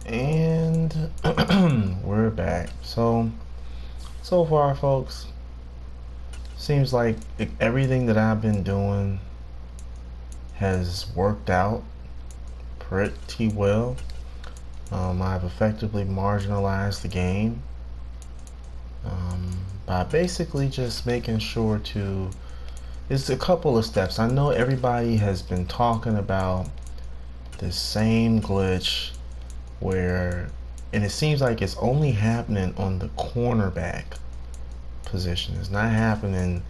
And we're back. So far, folks, seems like everything that I've been doing has worked out pretty well. I've effectively marginalized the game by basically just making sure to. It's a couple of steps. I know everybody has been talking about this same glitch where, and it seems like it's only happening on the cornerback position. It's not happening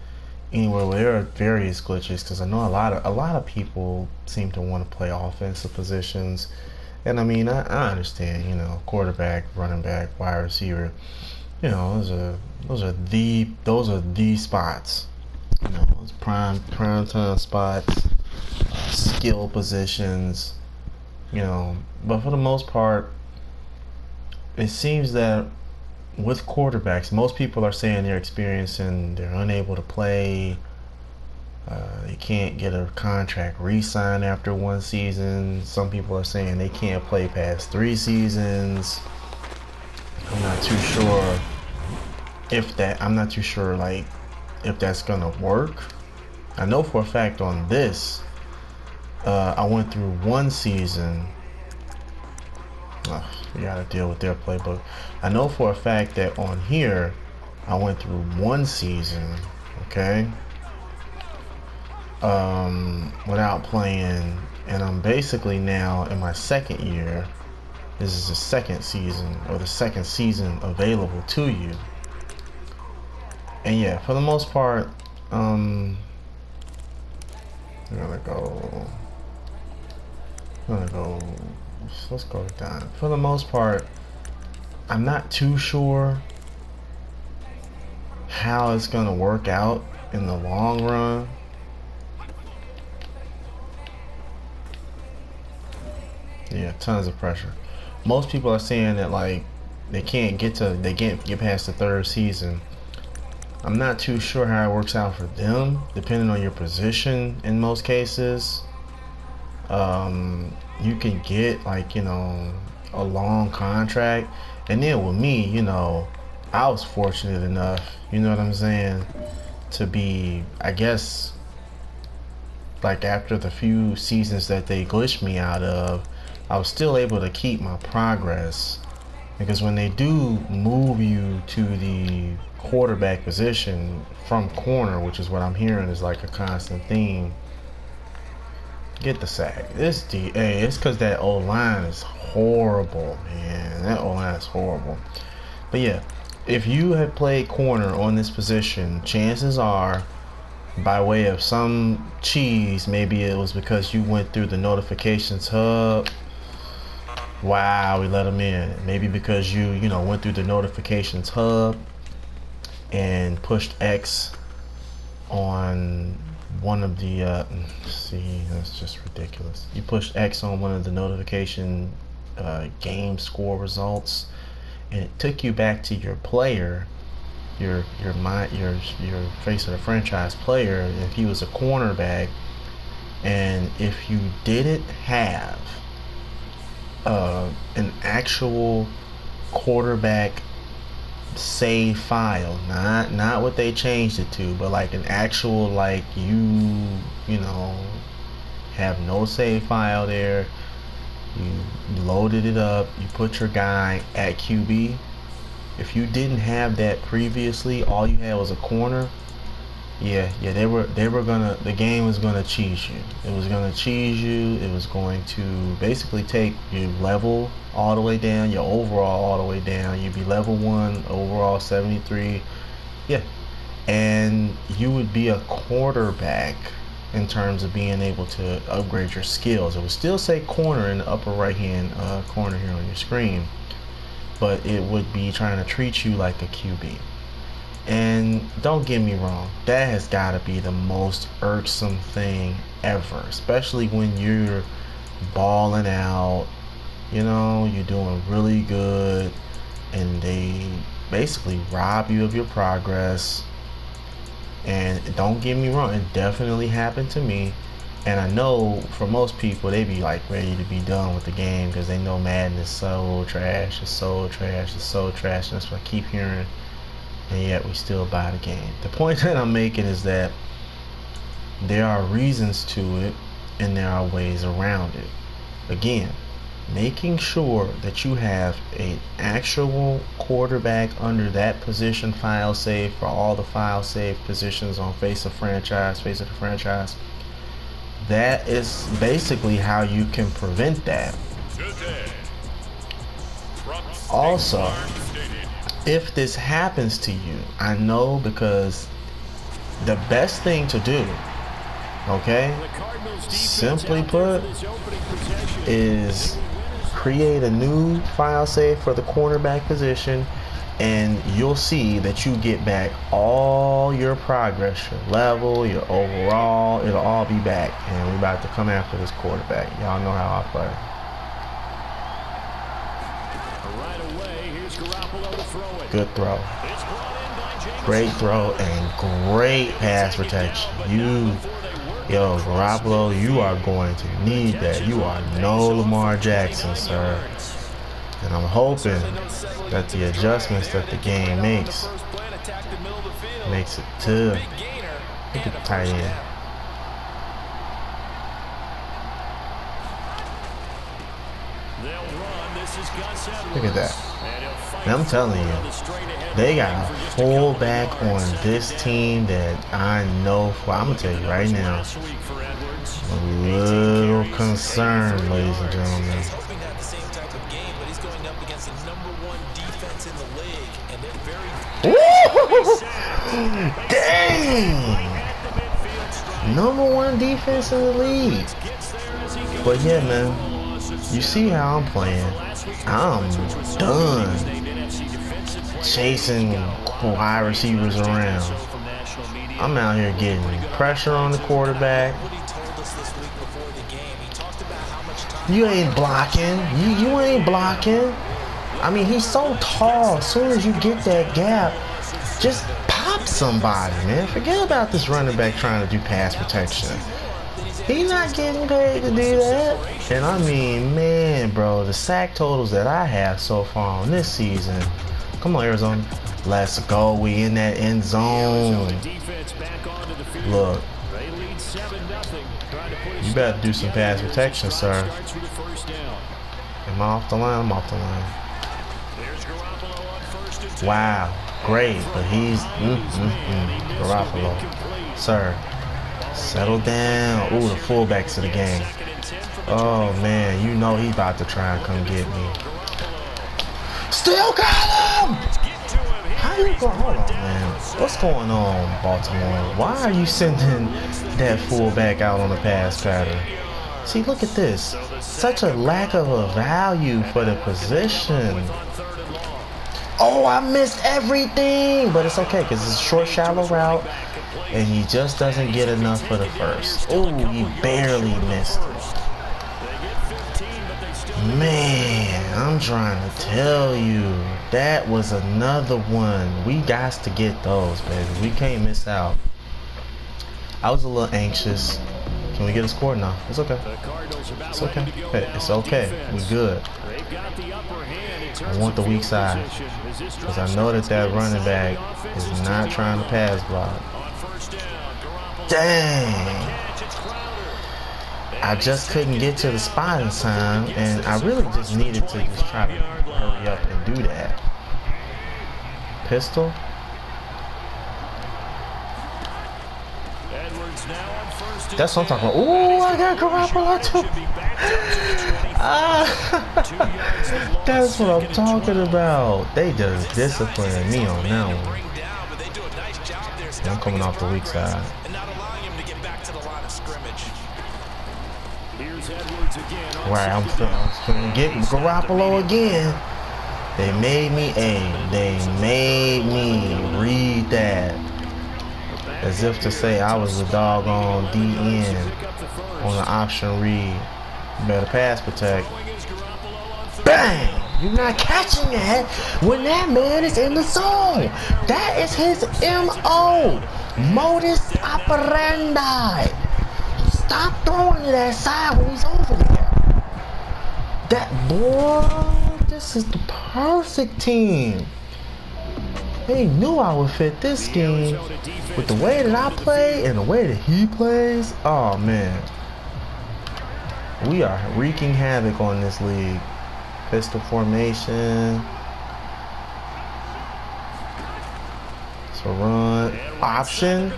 anywhere where there are various glitches, because I know a lot of people seem to want to play offensive positions. And I mean, I understand, quarterback, running back, wide receiver, those are the spots. Those prime time spots, skill positions, but for the most part, it seems that with quarterbacks, most people are saying they're unable to play. They can't get a contract re-signed after one season. Some people are saying they can't play past 3 seasons. I'm not too sure I'm not too sure like if that's gonna work. I know for a fact on this, I went through one season. We gotta deal with their playbook. I know for a fact that on here, I went through one season, okay, without playing, and I'm basically now in my second year. This is the second season, or the second season available to you. And yeah, for the most part, I'm gonna go. Let's go down. For the most part, I'm not too sure how it's gonna work out in the long run. Yeah, tons of pressure. Most people are saying that like they can't get past the third season. I'm not too sure how it works out for them, depending on your position in most cases. You can get like, a long contract. And then with me, I was fortunate enough, you know what I'm saying, to be, I guess, like after the few seasons that they glitched me out of, I was still able to keep my progress. Because when they do move you to the quarterback position from corner, which is what I'm hearing is like a constant theme, get the sack. It's because that old line is horrible, man. That old line is horrible. But yeah, if you had played corner on this position, chances are, by way of some cheese, maybe it was because you went through the notifications hub. Wow, we let them in. Maybe because you went through the notifications hub and pushed X on one of the see, that's just ridiculous. You pushed X on one of the notification game score results, and it took you back to your player, your face of the franchise player, if he was a cornerback. And if you didn't have an actual quarterback save file, not what they changed it to, but like an actual, like, you know have no save file there, you loaded it up, you put your guy at QB. If you didn't have that previously, all you had was a corner. Yeah, the game was gonna cheese you. It was gonna cheese you. It was going to basically take your level all the way down, your overall all the way down. You'd be level 1, overall 73. Yeah, and you would be a quarterback in terms of being able to upgrade your skills. It would still say corner in the upper right hand corner here on your screen, but it would be trying to treat you like a QB. And don't get me wrong, that has got to be the most irksome thing ever, especially when you're balling out, you're doing really good, and they basically rob you of your progress. And don't get me wrong, it definitely happened to me. And I know for most people, they be like ready to be done with the game because they know Madden is so trash, it's so trash, it's so trash. And that's what I keep hearing. And yet we still buy the game. The point that I'm making is that there are reasons to it and there are ways around it. Again, making sure that you have an actual quarterback under that position file save for all the file save positions on face of the franchise. That is basically how you can prevent that. Also, if this happens to you, I know because the best thing to do, okay, simply put, is create a new file save for the cornerback position, and you'll see that you get back all your progress, your level, your overall. It'll all be back, and we're about to come after this quarterback. Y'all know how I play. Good throw. Great throw and great pass protection. Yo, Garoppolo, you are going to need that. You are no Lamar Jackson, sir. And I'm hoping that the adjustments that the game makes it to. Look at the tight end. Look at that. And I'm telling you, they got a fullback on this team that I know for. I'm going to tell you right now, a little concerned, ladies and gentlemen. Dang! #1 defense in the league. But yeah, man, you see how I'm playing. I'm done chasing wide receivers around. I'm out here getting pressure on the quarterback. You ain't blocking. You ain't blocking. I mean, he's so tall. As soon as you get that gap, just pop somebody, man. Forget about this running back trying to do pass protection. He's not getting paid to do that. And I mean, man, bro, the sack totals that I have so far on this season. Come on, Arizona. Let's go. We in that end zone. Look. You better do some pass protection, sir. Am I off the line? I'm off the line. Wow. Great. But he's Garoppolo. Sir. Settle down. Ooh, the fullbacks of the game. Oh, man. You know he's about to try and come get me. Still got him! How you go? Hold on, man. What's going on, Baltimore? Why are you sending that fullback out on the pass pattern? See, look at this. Such a lack of a value for the position. Oh, I missed everything. But it's okay, because it's a short, shallow route. And he just doesn't get enough for the first. Oh, he barely missed it. Man, I'm trying to tell you, that was another one. We got to get those, baby. We can't miss out. I was a little anxious. Can we get a score now? It's okay. It's okay. Hey, it's okay. We're good. I want the weak side, because I know that running back is not trying to pass block. Dang. I just couldn't get to the spot in time, and I really just needed to just try to hurry up and do that. Pistol. That's what I'm talking about. Ooh, I got Garoppolo too. That's what I'm talking about. They just disciplining me on that one. I'm coming off the weak side. Right, I'm gonna get Garoppolo again. They made me read that as if to say I was the doggone DN on the option read. You better pass protect. Bang! You're not catching that when that man is in the zone. That is his MO. Modus operandi. stop throwing to that side when he's over there. That boy, this is the perfect team. They knew I would fit this scheme with the way that I play and the way that he plays. Oh man, we are wreaking havoc on this league. Pistol formation. So run option.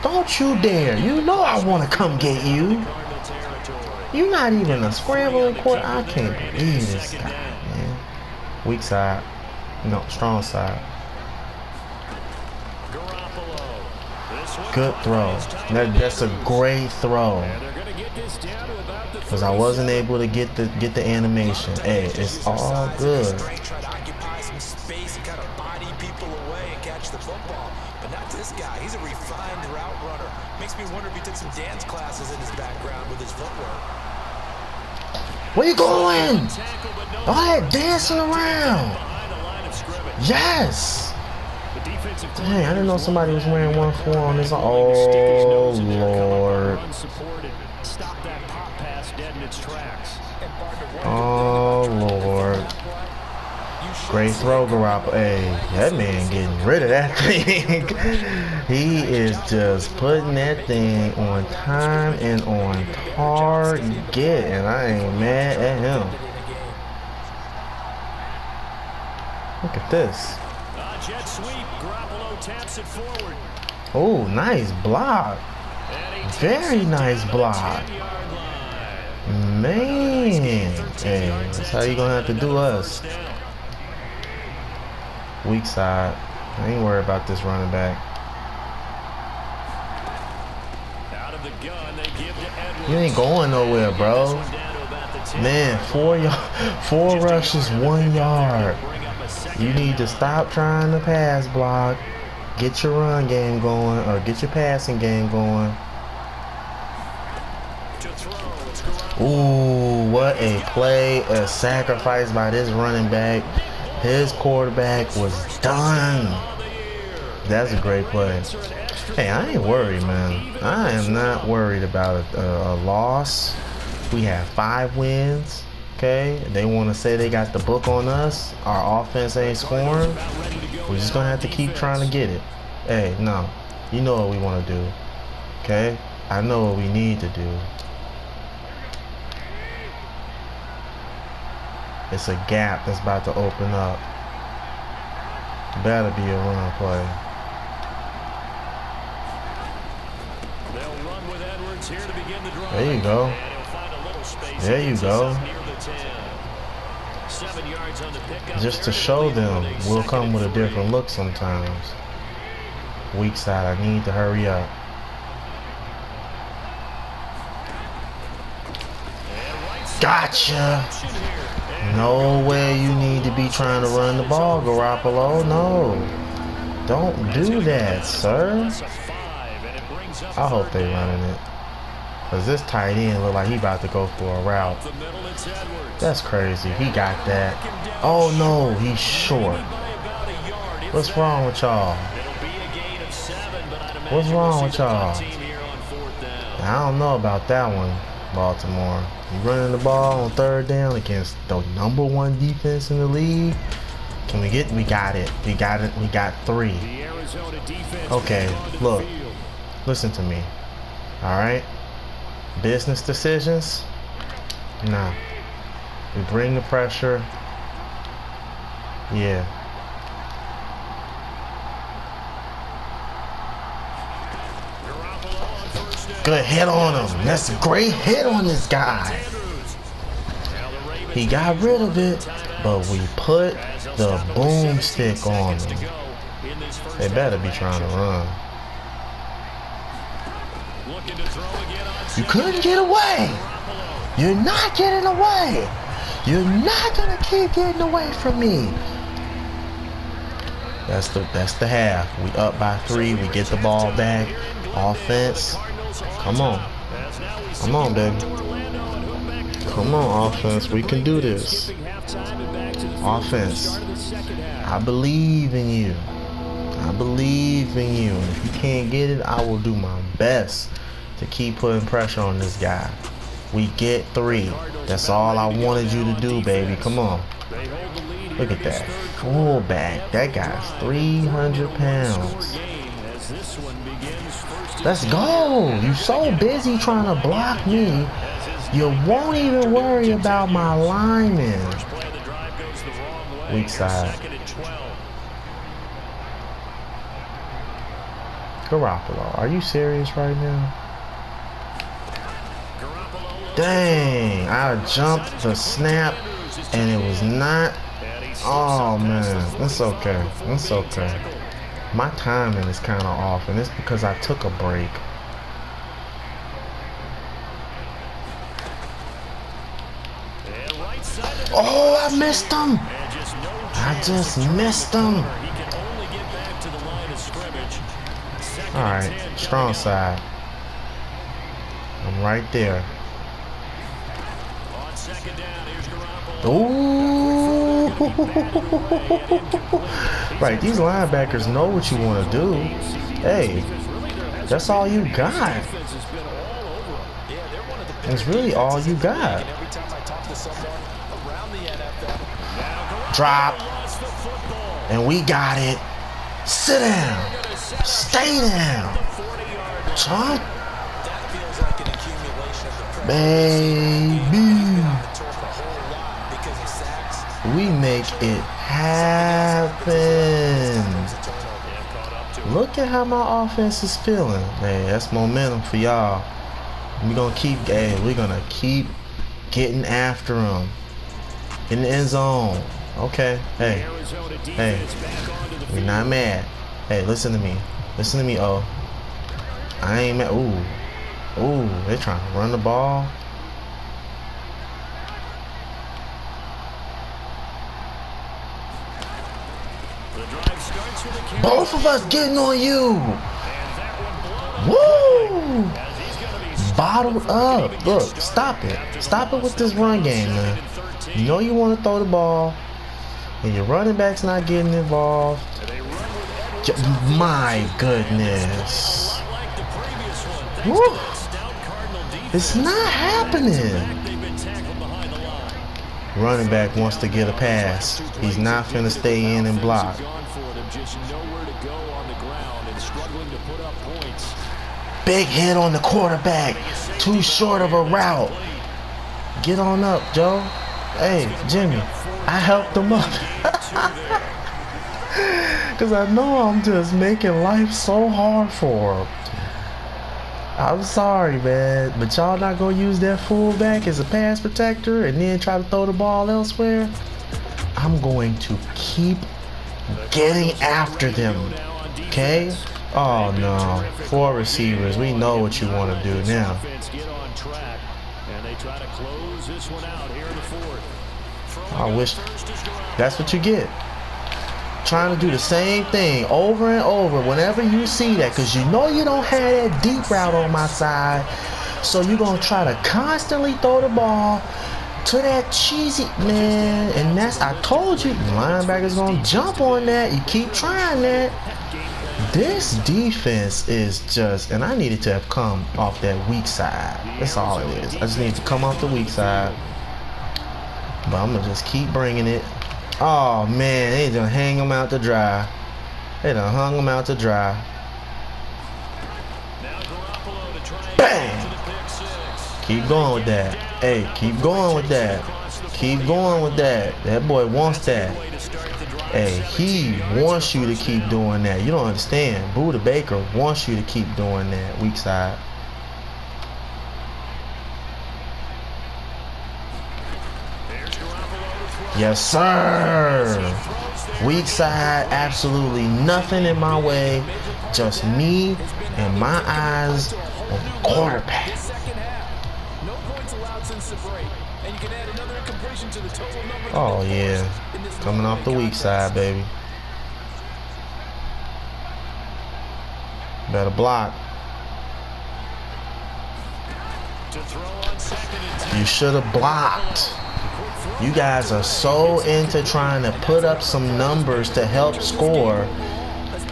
Don't you dare! You know I want to come get you. You're not even a scrambling court. I can't believe this guy, man. Weak side. No, strong side. Good throw. That's a great throw. Because I wasn't able to get the animation. Hey, it's all good. But not this guy. He's a refined route runner. Makes me wonder if he took some dance classes in his background with his footwork. Where you going? All that dancing around. Yes. Dang, I didn't know somebody was wearing 1-4 on this. Oh, Lord. Oh, Lord. Great throw, Garoppolo. Hey, that man getting rid of that thing. He is just putting that thing on time and on target, and I ain't mad at him. Look at this. Jet sweep. Garoppolo taps it forward. Oh, nice block. Very nice block. Man. Hey, that's how you gonna have to do us. Weak side. I ain't worried about this running back. You ain't going nowhere, bro. Man, 4 rushes, 1 yard. You need to stop trying to pass block. Get your run game going, or get your passing game going. Ooh, what a play, a sacrifice by this running back. His quarterback was done. That's a great play. Hey, I ain't worried, man. I am not worried about a loss. We have 5 wins. Okay, they want to say they got the book on us. Our offense ain't scoring. We're just gonna have to keep trying to get it. Hey, no, you know what we want to do. Okay, I know what we need to do. It's a gap that's about to open up. Better be a run play. There you go. There you go. Just to show them we'll come with a different look sometimes. Weak side, I need to hurry up. Gotcha. No way you need to be trying to run the ball, Garoppolo. No. Don't do that, sir. I hope they running it. Because this tight end look like he about to go for a route. That's crazy. He got that. Oh, no. He's short. What's wrong with y'all? What's wrong with y'all? I don't know about that one, Baltimore. You running the ball on 3rd down against the #1 defense in the league. Can we get? We got it. We got it. We got 3. Okay, look. Listen to me. All right. Business decisions? Nah. We bring the pressure. Yeah. Good hit on him. That's a great hit on this guy. He got rid of it, but we put the boomstick on him. They better be trying to run. You couldn't get away. You're not getting away. You're not gonna keep getting away from me. That's the half. We up by 3. We get the ball back. Offense. Come on. Come on, baby. Come on, offense. We can do this. Offense. I believe in you. I believe in you. And if you can't get it, I will do my best to keep putting pressure on this guy. We get 3. That's all I wanted you to do, baby. Come on. Look at that. Fullback. That guy's 300 pounds. Let's go. You so busy trying to block me, you won't even worry about my lineman. Weak side. Garoppolo, are you serious right now? Dang, I jumped the snap and it was not. Oh man, it's okay. It's okay. My timing is kind of off, and it's because I took a break. Oh, I missed him. I just missed him. All right, strong side. I'm right there. Ooh. Right, these linebackers know what you want to do. Hey, that's all you got. It's really all you got. Drop. And we got it. Sit down. Stay down. Jump. Baby. We make it happen. Look at how my offense is feeling. Man, that's momentum for y'all. We're gonna keep getting after them in the end zone. Okay, hey, we're not mad. Hey, listen to me. Listen to me, oh. I ain't mad. Ooh, they trying to run the ball. Both of us getting on you. Woo! Bottled up. Look, stop it. Stop it with this run game, man. You know you want to throw the ball, and your running back's not getting involved. My goodness. Woo! It's not happening. Running back wants to get a pass. He's not finna stay in and block. Big hit on the quarterback. Too short of a route. Get on up, Joe. Hey, Jimmy. I helped him up. Because I know I'm just making life so hard for him. I'm sorry, man, but y'all not gonna use that fullback as a pass protector and then try to throw the ball elsewhere? I'm going to keep getting after them, okay? Oh no, 4 receivers. We know what you want to do now. I wish that's what you get. Trying to do the same thing over and over whenever you see that, because you know you don't have that deep route on my side, so you're gonna try to constantly throw the ball to that cheesy man. And that's, I told you, the linebacker's gonna jump on that. You keep trying that. This defense is just, and I needed to have come off that weak side. That's all it is. I just need to come off the weak side, but I'm gonna just keep bringing it. Oh man, they done hang him out to dry. They done hung him out to dry. Bang! Keep going with that. Hey, keep going with that. Keep going with that. That boy wants that. Hey, he wants you to keep doing that. You don't understand. Buda Baker wants you to keep doing that. Weak side. Yes, sir. Weak side, absolutely nothing in my way. Just me and my eyes on the quarterback. Oh, yeah. Coming off the weak side, baby. Better block. You should have blocked. You guys are so into trying to put up some numbers to help score,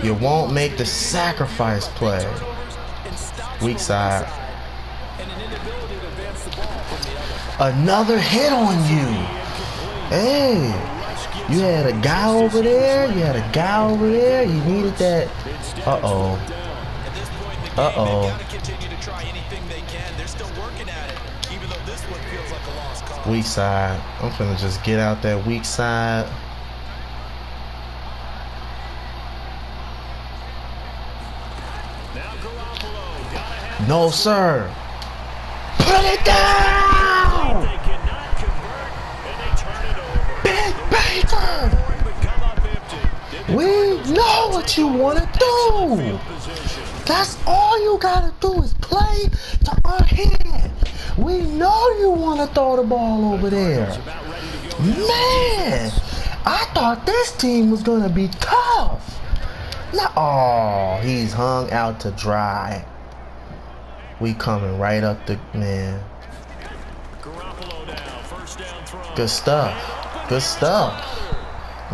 you won't make the sacrifice play. Weak side. Another hit on you. Hey, you had a guy over there. You had a guy over there. You needed that. Uh-oh. Uh-oh. Weak side. I'm finna just get out that weak side. No, sir. Put it down! Big Baker! We know what you want to do. That's all you got to do is play to our hand. We know you want to throw the ball over there. Man, I thought this team was going to be tough. Now, oh, he's hung out to dry. We coming right up the man. Good stuff. Good stuff.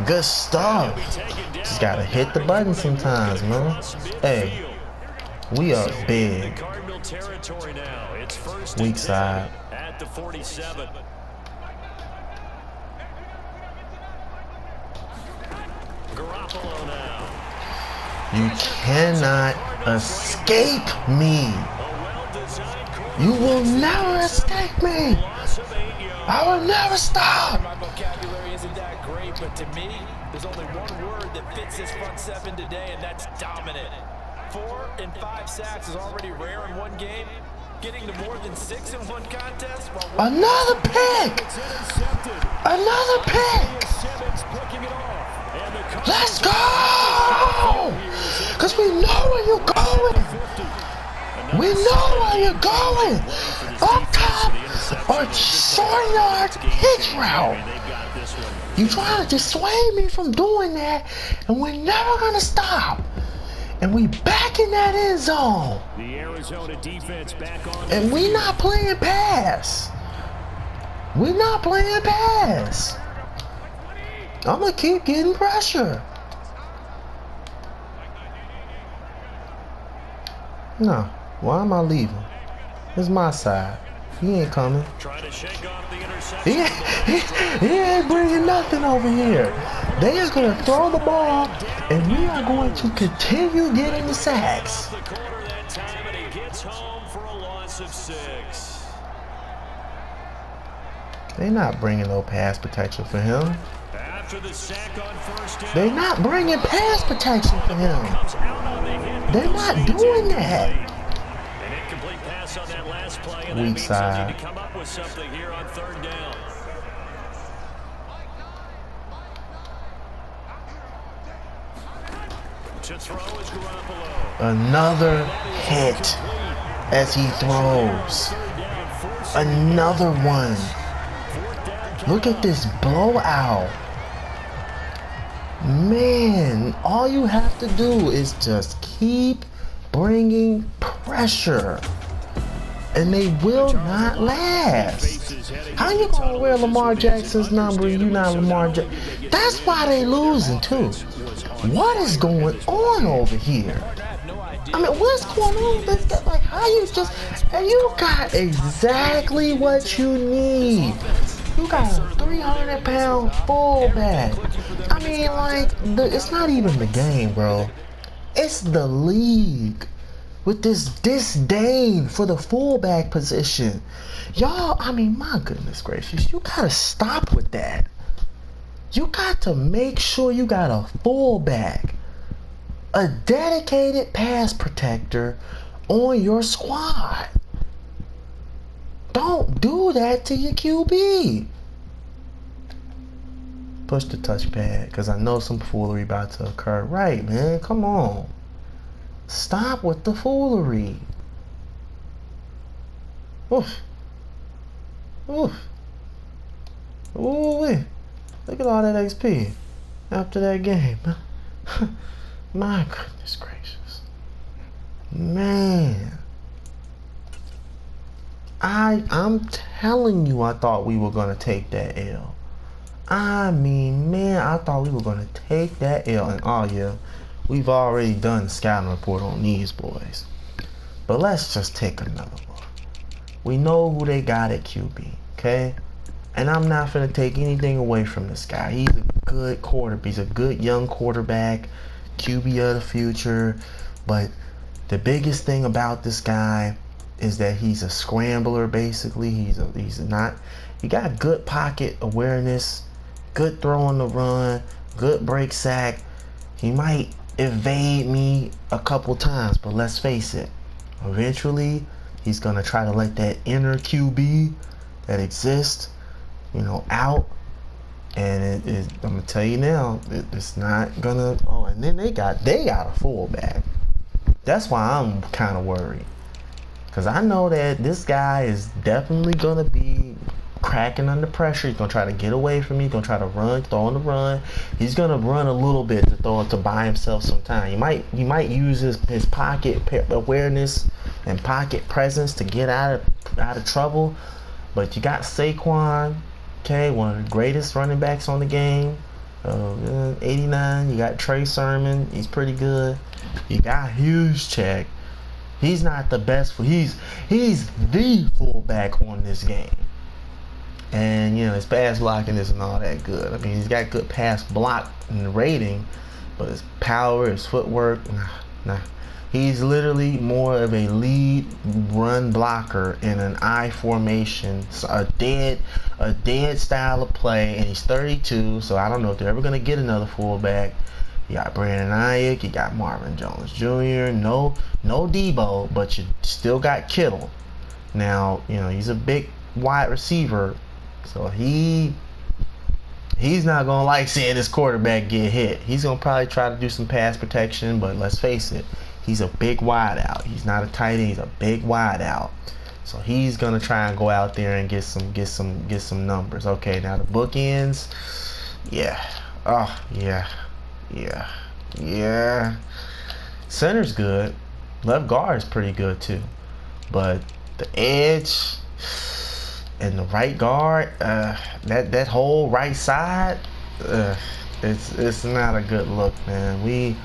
Good stuff. Just gotta hit the button sometimes, man. Hey, we are big. Weak side. At the 47. Garoppolo now. You cannot escape me. You will never escape me. I will never stop. My vocabulary isn't that great, but to me, there's only one word that fits this front seven today, and that's dominant. 4 and 5 sacks is already rare in one game. Getting to more than 6 in one contest. Another pick. Another pick. Let's go. Because we know where you're going. We know where you're going. Up top or short yard hitch route. You trying to dissuade me from doing that, and we're never going to stop. And we back in that end zone. The Arizona defense back on. And we not playing pass. We not playing pass. I'm going to keep getting pressure. No. Why am I leaving? It's my side. He ain't coming. Trying to shake off the interception. He ain't bringing nothing over here. They are going to throw the ball, and we are going to continue getting the sacks. The corner that time, and he gets home for a loss of 6. They're not bringing no pass protection for him. After the sack on first down, They're not bringing pass protection for him. comes out on the hit. They're not doing that. An incomplete pass on that last play, and that Weak means side. they need to come up with something here on 3rd down. To throw is Garoppolo. Another hit as he throws. Another one. Look at this blowout. Man, all you have to do is just keep bringing pressure, and they will not last. How you gonna wear Lamar Jackson's number and you not Lamar Jackson? That's why they losing too. What is going on over here? I mean, what's going on? Like, how you just, and you got exactly what you need. You got a 300-pound fullback. I mean, like, it's not even the game, bro. It's the league with this disdain for the fullback position. Y'all, I mean, my goodness gracious, you gotta stop with that. You got to make sure you got a fullback, a dedicated pass protector on your squad. Don't do that to your QB. Push the touchpad, because I know some foolery about to occur. Right, man, come on. Stop with the foolery. Oof. Oof. Ooh-wee. Look at all that XP after that game. My goodness gracious. Man. I'm telling you, I thought we were going to take that L. I mean, man, I thought we were going to take that L. And oh yeah, we've already done the scouting report on these boys. But let's just take another look. We know who they got at QB. Okay? And I'm not going to take anything away from this guy. He's a good quarterback. He's a good young quarterback, QB of the future. But the biggest thing about this guy is that he's a scrambler, basically. He got good pocket awareness, good throw on the run, good break sack. He might evade me a couple times, but let's face it, eventually he's going to try to let that inner QB that exists, out. And I'm going to tell you now, it's not going to. Oh, and then they got a fullback. That's why I'm kind of worried. Because I know that this guy is definitely going to be cracking under pressure. He's going to try to get away from me. He's going to try to run, throw on the run. He's going to run a little bit to throw it to buy himself some time. He might use his pocket awareness and pocket presence to get out of trouble. But you got Saquon, okay, one of the greatest running backs on the game. 89. You got Trey Sermon. He's pretty good. You got Juszczyk. He's not the best. He's the fullback on this game. And, his pass blocking isn't all that good. I mean, he's got good pass block rating, but his power, his footwork, nah. He's literally more of a lead run blocker in an I formation, a dead style of play, and he's 32, so I don't know if they're ever going to get another fullback. You got Brandon Ayuk, you got Marvin Jones Jr., no Debo, but you still got Kittle. Now, he's a big wide receiver, so he's not going to like seeing his quarterback get hit. He's going to probably try to do some pass protection, but let's face it, he's a big wide out. He's not a tight end, he's a big wide out. So he's going to try and go out there and get some numbers. Okay, now the bookends, yeah. Center's good. Left guard is pretty good too. But the edge and the right guard, that whole right side, it's not a good look, man. We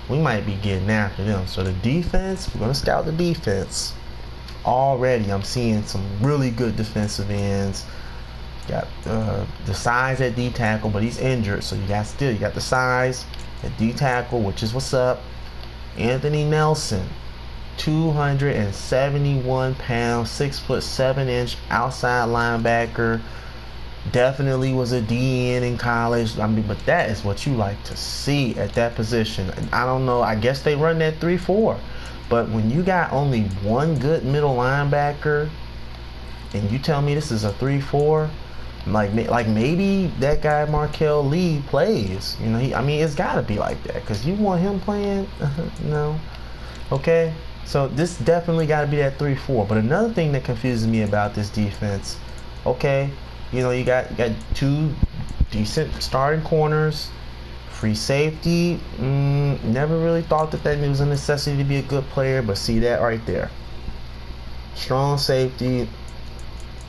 might be getting after them. So the defense, we're gonna scout the defense. Already, I'm seeing some really good defensive ends. Got the size at D tackle, but he's injured, so you got the size at D tackle, which is what's up. Anthony Nelson, 271 pounds, 6'7" outside linebacker. Definitely was a DN in college. I mean, but that is what you like to see at that position. I don't know. I guess they run that 3-4, but when you got only one good middle linebacker, and you tell me this is a 3-4. Like maybe that guy Markel Lee plays. It's got to be like that, because you want him playing. No, okay. So this definitely got to be that 3-4. But another thing that confuses me about this defense, okay, you got two decent starting corners, free safety. Never really thought that was a necessity to be a good player, but see that right there. Strong safety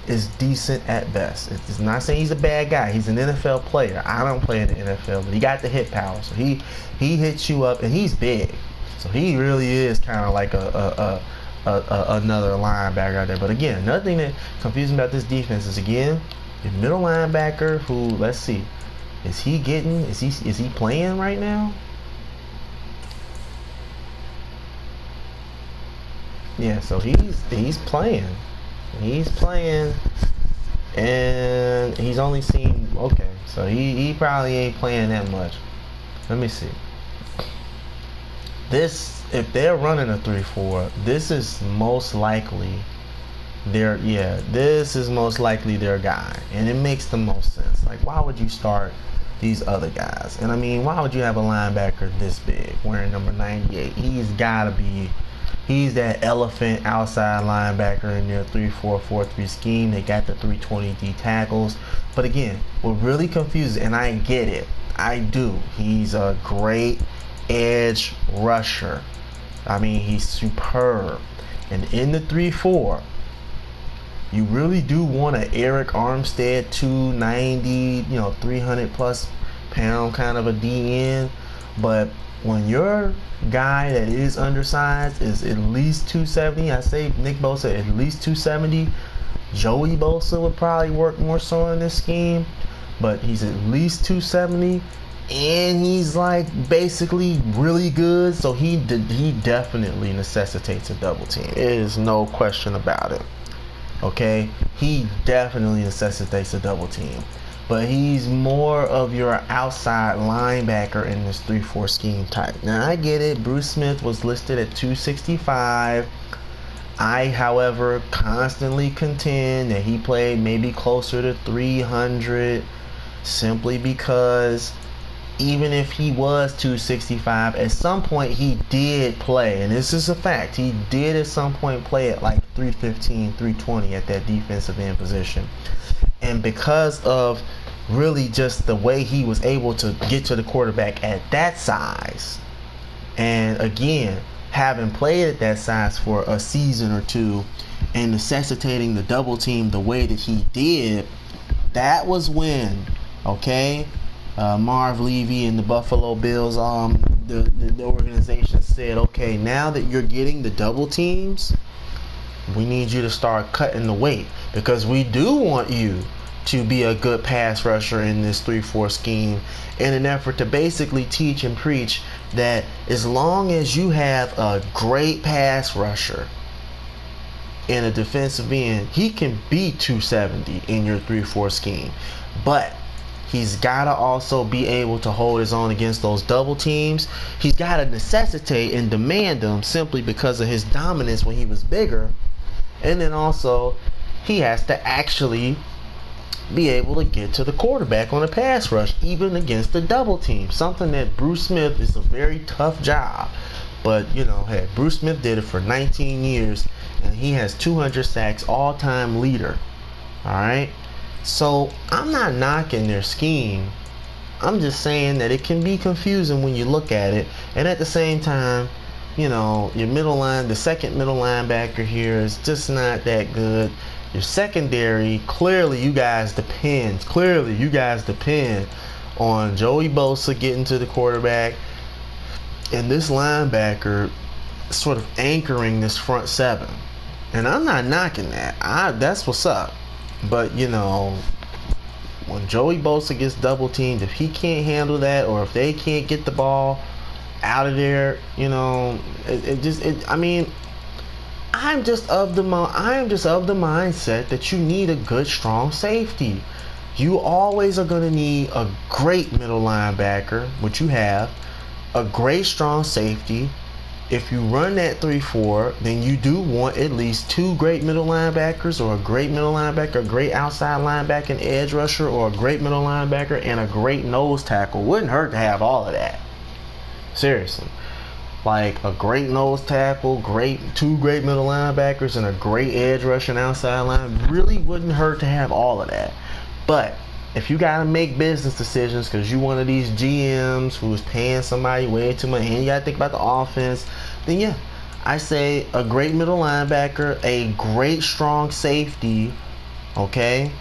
is decent at best. It's not saying he's a bad guy. He's an NFL player. I don't play in the NFL, but he got the hit power. So he hits you up, and he's big. So he really is kind of like another linebacker out there. But again, another thing that confuses me about this defense is, again, the middle linebacker who, let's see, is he playing right now? Yeah, so he's playing. He's playing, and he's only seen, okay, so he probably ain't playing that much. Let me see. If they're running a 3-4, this is most likely their guy, and it makes the most sense. Like, why would you start these other guys? And I mean, why would you have a linebacker this big wearing number 98? He's that elephant outside linebacker in their 3-4-4-3 scheme. They got the 320 D tackles. But again, what really confuses, and I get it, I do. He's a great edge rusher. I mean, he's superb. And in the 3-4, you really do want an Eric Armstead 290, 300 plus pound kind of a DN. But when your guy that is undersized is at least 270, I say Nick Bosa at least 270, Joey Bosa would probably work more so in this scheme, but he's at least 270, and he's like basically really good, so he definitely necessitates a double team. It is no question about it. Okay, he definitely necessitates a double team, but he's more of your outside linebacker in this 3-4 scheme type. Now I get it, Bruce Smith was listed at 265. I, however, constantly contend that he played maybe closer to 300, simply because even if he was 265, at some point he did play, and this is a fact, he did at some point play at like 315, 320 at that defensive end position. And because of really just the way he was able to get to the quarterback at that size, and again, having played at that size for a season or two and necessitating the double team the way that he did, that was when, okay, Marv Levy and the Buffalo Bills, the organization said, okay, now that you're getting the double teams, we need you to start cutting the weight, because we do want you to be a good pass rusher in this 3-4 scheme, in an effort to basically teach and preach that as long as you have a great pass rusher in a defensive end, he can be 270 in your 3-4 scheme, but he's got to also be able to hold his own against those double teams. He's got to necessitate and demand them simply because of his dominance when he was bigger. And then also, he has to actually be able to get to the quarterback on a pass rush, even against the double team. Something that Bruce Smith is a very tough job. But, you know, hey, Bruce Smith did it for 19 years, and he has 200 sacks, all-time leader. All right? So I'm not knocking their scheme. I'm just saying that it can be confusing when you look at it. And at the same time, you know, your middle line, the second middle linebacker here is just not that good. Your secondary, clearly you guys depend on Joey Bosa getting to the quarterback, and this linebacker sort of anchoring this front seven. And I'm not knocking that. That's what's up. But, you know, when Joey Bosa gets double teamed, if he can't handle that, or if they can't get the ball out of there, you know, I'm just of the mindset that you need a good, strong safety. You always are going to need a great middle linebacker, which you have, a great, strong safety. If you run that 3-4, then you do want at least two great middle linebackers, or a great middle linebacker, a great outside linebacker and edge rusher, or a great middle linebacker and a great nose tackle. Wouldn't hurt to have all of that. Seriously. Like a great nose tackle, two great middle linebackers, and a great edge rusher and outside line. Really wouldn't hurt to have all of that. But if you got to make business decisions because you one of these GMs who's paying somebody way too much, and you got to think about the offense, then yeah, I say a great middle linebacker, a great strong safety, okay,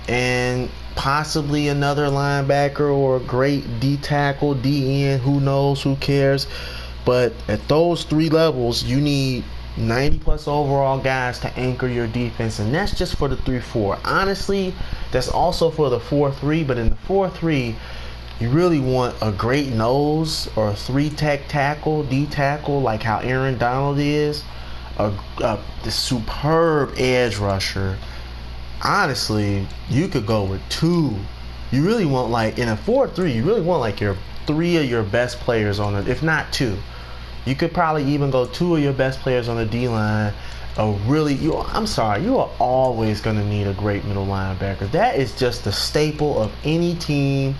and possibly another linebacker or a great D tackle, D end, who knows, who cares. But at those three levels, you need 90 plus overall guys to anchor your defense, and that's just for the 3-4. Honestly, that's also for the 4-3, but in the 4-3, you really want a great nose or a 3-tech tackle, D tackle, like how Aaron Donald is, the superb edge rusher. Honestly, you could go with two. You really want, like, in a 4-3, you really want like your three of your best players on it, if not two. You could probably even go two of your best players on the D-line. You are always going to need a great middle linebacker. That is just the staple of any team.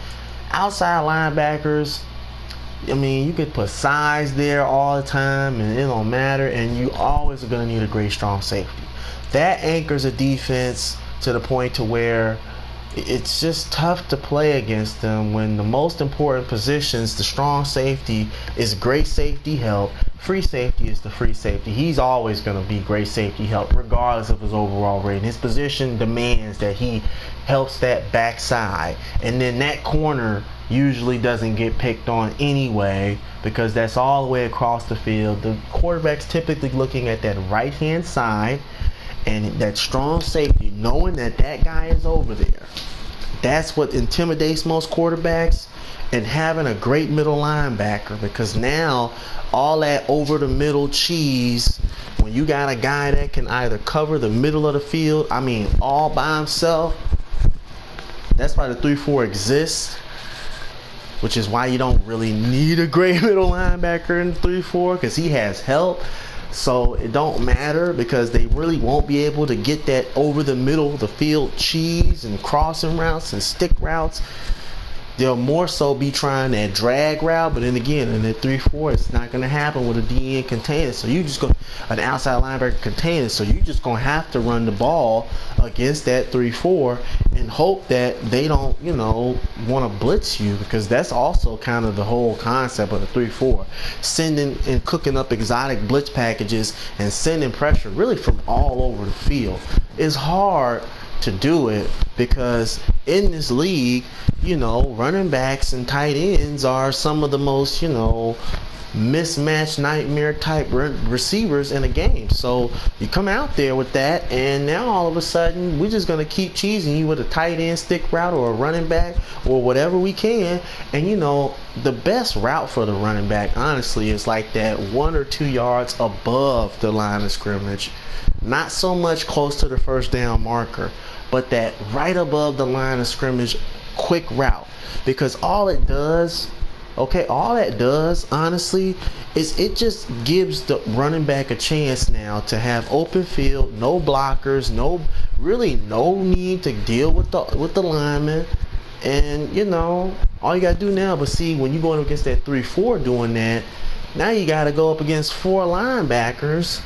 Outside linebackers, I mean, you could put size there all the time and it don't matter, and you always are going to need a great strong safety. That anchors a defense to the point to where it's just tough to play against them when the most important positions, the strong safety, is great safety help. Free safety is the free safety. He's always going to be great safety help regardless of his overall rating. His position demands that he helps that backside. And then that corner usually doesn't get picked on anyway because that's all the way across the field. The quarterback's typically looking at that right-hand side. And that strong safety, knowing that that guy is over there, that's what intimidates most quarterbacks. And having a great middle linebacker, because now all that over the middle cheese, when you got a guy that can either cover the middle of the field, I mean all by himself, that's why the 3-4 exists, which is why you don't really need a great middle linebacker in the 3-4, because he has help. So it don't matter, because they really won't be able to get that over the middle of the field cheese and crossing routes and stick routes. They'll more so be trying that drag route, but then again, in the 3-4, it's not going to happen with a DN container. So you just go an outside linebacker container. So you just going to have to run the ball against that 3-4 and hope that they don't, want to blitz you, because that's also kind of the whole concept of the 3-4. Sending and cooking up exotic blitz packages and sending pressure really from all over the field. It's hard to do it, because in this league, running backs and tight ends are some of the most, mismatched nightmare type receivers in a game. So you come out there with that, and now all of a sudden we're just going to keep cheesing you with a tight end stick route or a running back or whatever we can. And the best route for the running back, honestly, is like that 1 or 2 yards above the line of scrimmage, not so much close to the first down marker, but that right above the line of scrimmage quick route. Because all it does, honestly, is it just gives the running back a chance now to have open field, no blockers, no need to deal with the lineman. And all you gotta do now, but see, when you're going against that 3-4 doing that, now you gotta go up against 4 linebackers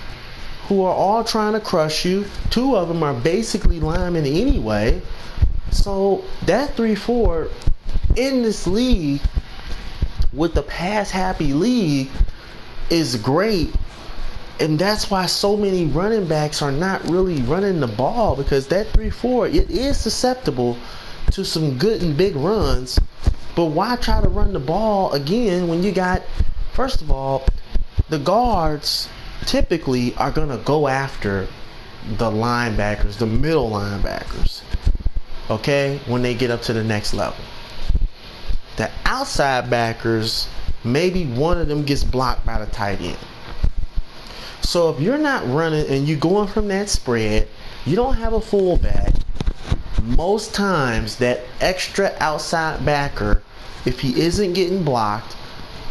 who are all trying to crush you. 2 of them are basically linemen anyway. So that 3-4 in this league, with the pass happy league, is great. And that's why so many running backs are not really running the ball, because that 3-4, it is susceptible to some good and big runs. But why try to run the ball again when you got, first of all, the guards typically are going to go after the linebackers, the middle linebackers, okay, when they get up to the next level. The outside backers, maybe one of them gets blocked by the tight end. So if you're not running and you're going from that spread, you don't have a fullback, most times that extra outside backer, if he isn't getting blocked,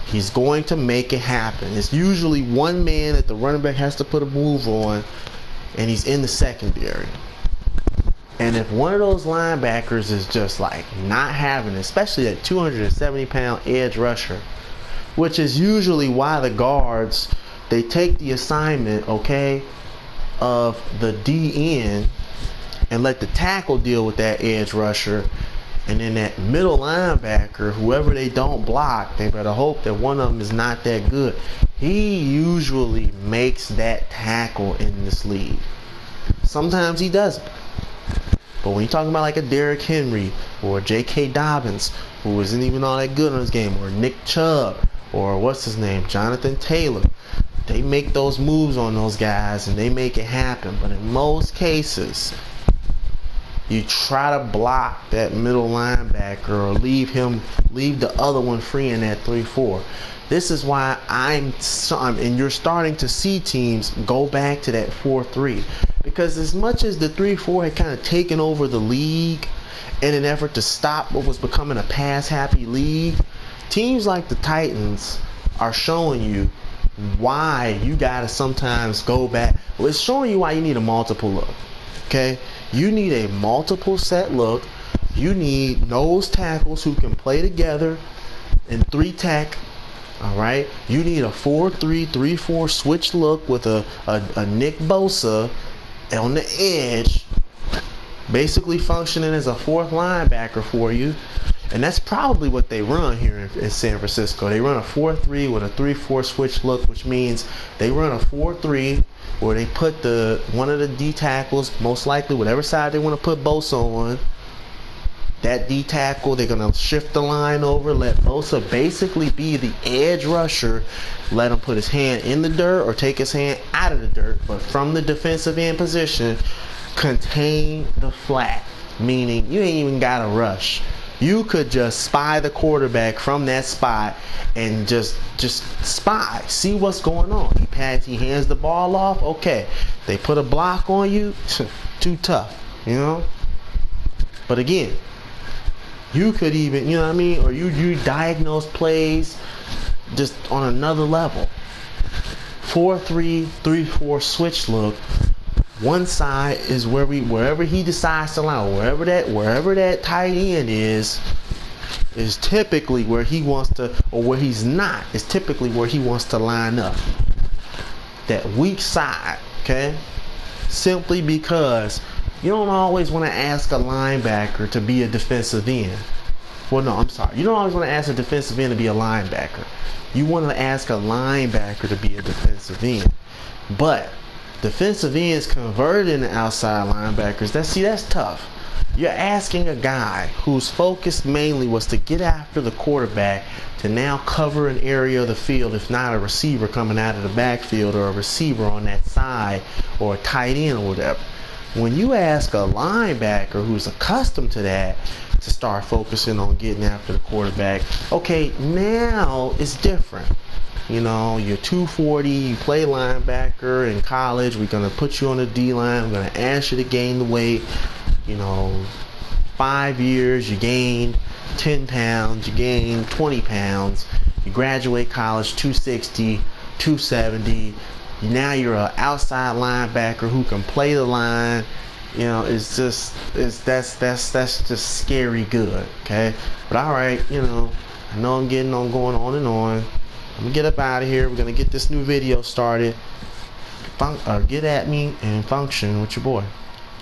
he's going to make it happen. It's usually one man that the running back has to put a move on, and he's in the secondary. And if one of those linebackers is just like not having it, especially that 270-pound edge rusher, which is usually why the guards, they take the assignment, of the DN and let the tackle deal with that edge rusher. And then that middle linebacker, whoever they don't block, they better hope that one of them is not that good. He usually makes that tackle in this league. Sometimes he doesn't. But when you're talking about like a Derrick Henry or J.K. Dobbins, who isn't even all that good on his game, or Nick Chubb, or what's his name, Jonathan Taylor, they make those moves on those guys and they make it happen. But in most cases, you try to block that middle linebacker or leave the other one free in that 3-4. This is why and you're starting to see teams go back to that 4-3. Because as much as the 3-4 had kind of taken over the league in an effort to stop what was becoming a pass-happy league, teams like the Titans are showing you why you got to sometimes go back. Well, it's showing you why you need a multiple look. Okay? You need a multiple set look. You need nose tackles who can play together in 3-tech. All right? You need a 4-3, 3-4 switch look with a Nick Bosa on the edge, basically functioning as a 4th linebacker for you. And that's probably what they run here in San Francisco. They run a 4-3 with a 3-4 switch look, which means they run a 4-3 where they put one of the D tackles, most likely whatever side they want to put Bosa on. that D tackle, they're going to shift the line over, let Bosa basically be the edge rusher, let him put his hand in the dirt or take his hand out of the dirt, but from the defensive end position, contain the flat, meaning you ain't even got to rush. You could just spy the quarterback from that spot and just spy, see what's going on. He hands the ball off, okay. They put a block on you, too tough, you know. But again, you could even, you know what I mean, or you diagnose plays just on another level. 4-3, 3-4 switch look. One side is wherever he decides to line, wherever that tight end is typically where he wants to, or where he's not, is typically where he wants to line up. That weak side, okay? Simply because you don't always want to ask a linebacker to be a defensive end. Well, no, I'm sorry. You don't always want to ask a defensive end to be a linebacker. You want to ask a linebacker to be a defensive end. But defensive ends converted into outside linebackers, that's tough. You're asking a guy whose focus mainly was to get after the quarterback to now cover an area of the field, if not a receiver coming out of the backfield or a receiver on that side or a tight end or whatever. When you ask a linebacker who's accustomed to that to start focusing on getting after the quarterback, okay, now it's different. You know, you're 240, you play linebacker in college, we're going to put you on the D-line, we're going to ask you to gain the weight. You know, 5 years, you gained 10 pounds, you gained 20 pounds, you graduate college 260, 270, now you're an outside linebacker who can play the line. You know, that's just scary good, okay? But all right, you know, I know I'm going on and on. I'm gonna get up out of here. We're gonna get this new video started. Get at me and function with your boy.